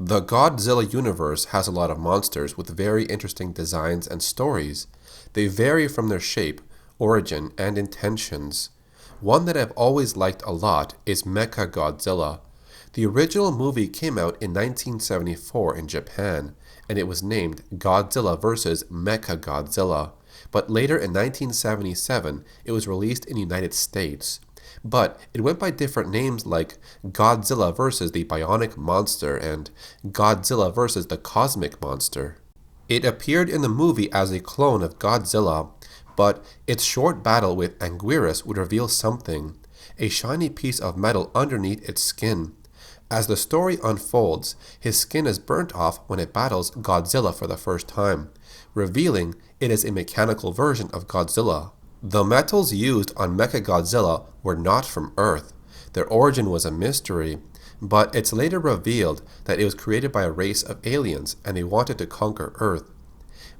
The Godzilla universe has a lot of monsters with very interesting designs and stories. They vary from their shape, origin, and intentions. One that I've always liked a lot is Mechagodzilla. The original movie came out in 1974 in Japan, and it was named Godzilla vs. Mechagodzilla. But later in 1977, it was released in the United States. But it went by different names like Godzilla vs. the Bionic Monster and Godzilla vs. the Cosmic Monster. It appeared in the movie as a clone of Godzilla, but its short battle with Anguirus would reveal something, a shiny piece of metal underneath its skin. As the story unfolds, his skin is burnt off when it battles Godzilla for the first time, revealing it is a mechanical version of Godzilla. The metals used on Mechagodzilla were not from Earth. Their origin was a mystery, but it's later revealed that it was created by a race of aliens and they wanted to conquer Earth.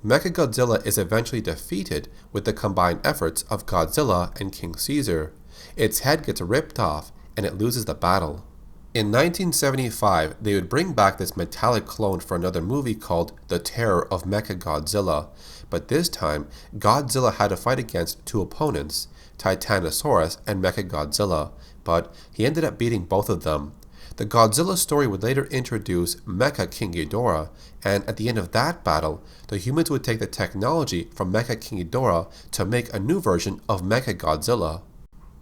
Mechagodzilla is eventually defeated with the combined efforts of Godzilla and King Caesar. Its head gets ripped off and it loses the battle. In 1975, they would bring back this metallic clone for another movie called The Terror of Mechagodzilla, but this time, Godzilla had to fight against two opponents, Titanosaurus and Mechagodzilla, but he ended up beating both of them. The Godzilla story would later introduce Mecha King Ghidorah, and at the end of that battle, the humans would take the technology from Mecha King Ghidorah to make a new version of Mechagodzilla.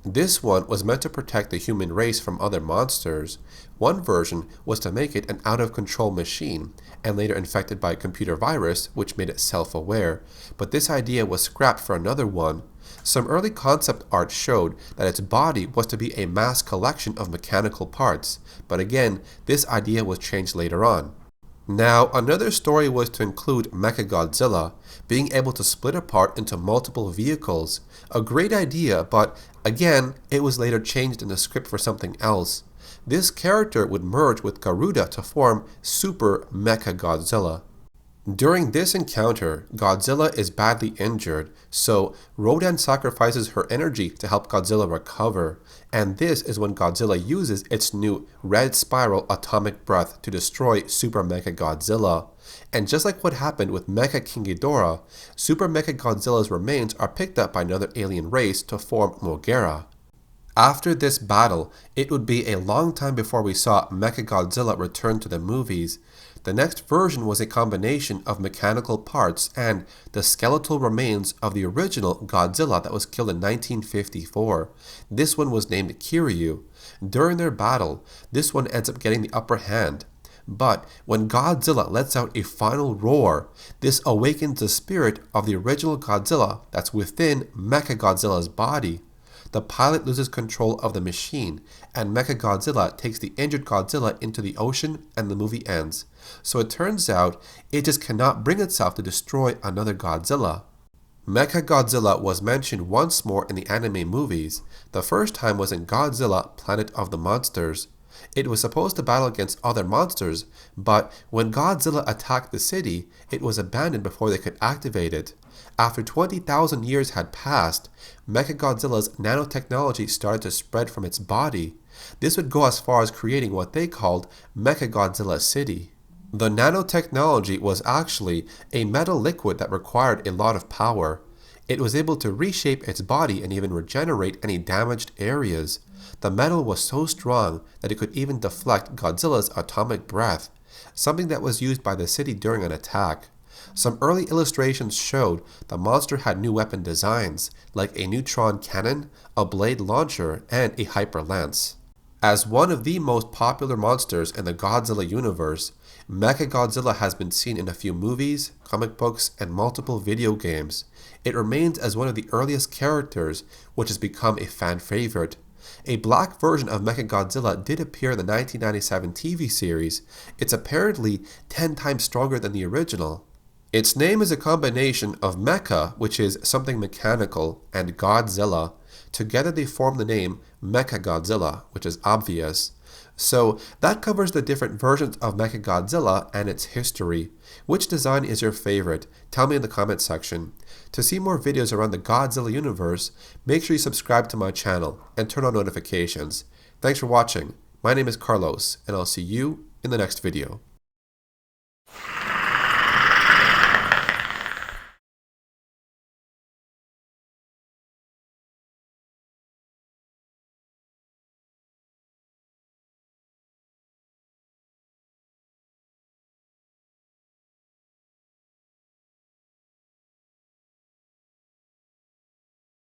This one was meant to protect the human race from other monsters. One version was to make it an out-of-control machine, and later infected by a computer virus which made it self-aware, but this idea was scrapped for another one. Some early concept art showed that its body was to be a mass collection of mechanical parts, but again, this idea was changed later on. Now, another story was to include Mechagodzilla being able to split apart into multiple vehicles. A great idea, but again, it was later changed in the script for something else. This character would merge with Garuda to form Super Mechagodzilla. During this encounter, Godzilla is badly injured, so Rodan sacrifices her energy to help Godzilla recover, and this is when Godzilla uses its new red spiral atomic breath to destroy Super Mechagodzilla. And just like what happened with Mecha King Ghidorah, Super Mechagodzilla's remains are picked up by another alien race to form Moguera. After this battle, it would be a long time before we saw Mechagodzilla return to the movies. The next version was a combination of mechanical parts and the skeletal remains of the original Godzilla that was killed in 1954. This one was named Kiryu. During their battle, this one ends up getting the upper hand. But when Godzilla lets out a final roar, this awakens the spirit of the original Godzilla that's within Mechagodzilla's body. The pilot loses control of the machine, and Mechagodzilla takes the injured Godzilla into the ocean, and the movie ends. So it turns out, it just cannot bring itself to destroy another Godzilla. Mechagodzilla was mentioned once more in the anime movies. The first time was in Godzilla Planet of the Monsters. It was supposed to battle against other monsters, but when Godzilla attacked the city, it was abandoned before they could activate it. After 20,000 years had passed, Mechagodzilla's nanotechnology started to spread from its body. This would go as far as creating what they called Mechagodzilla City. The nanotechnology was actually a metal liquid that required a lot of power. It was able to reshape its body and even regenerate any damaged areas. The metal was so strong that it could even deflect Godzilla's atomic breath, something that was used by the city during an attack. Some early illustrations showed the monster had new weapon designs, like a neutron cannon, a blade launcher, and a hyper lance. As one of the most popular monsters in the Godzilla universe, Mechagodzilla has been seen in a few movies, comic books, and multiple video games. It remains as one of the earliest characters, which has become a fan favorite. A black version of Mechagodzilla did appear in the 1997 TV series. It's apparently 10 times stronger than the original. Its name is a combination of Mecha, which is something mechanical, and Godzilla. Together they form the name Mechagodzilla, which is obvious. So that covers the different versions of Mechagodzilla and its history. Which design is your favorite? Tell me in the comment section. To see more videos around the Godzilla universe, make sure you subscribe to my channel and turn on notifications. Thanks for watching. My name is Carlos, and I'll see you in the next video.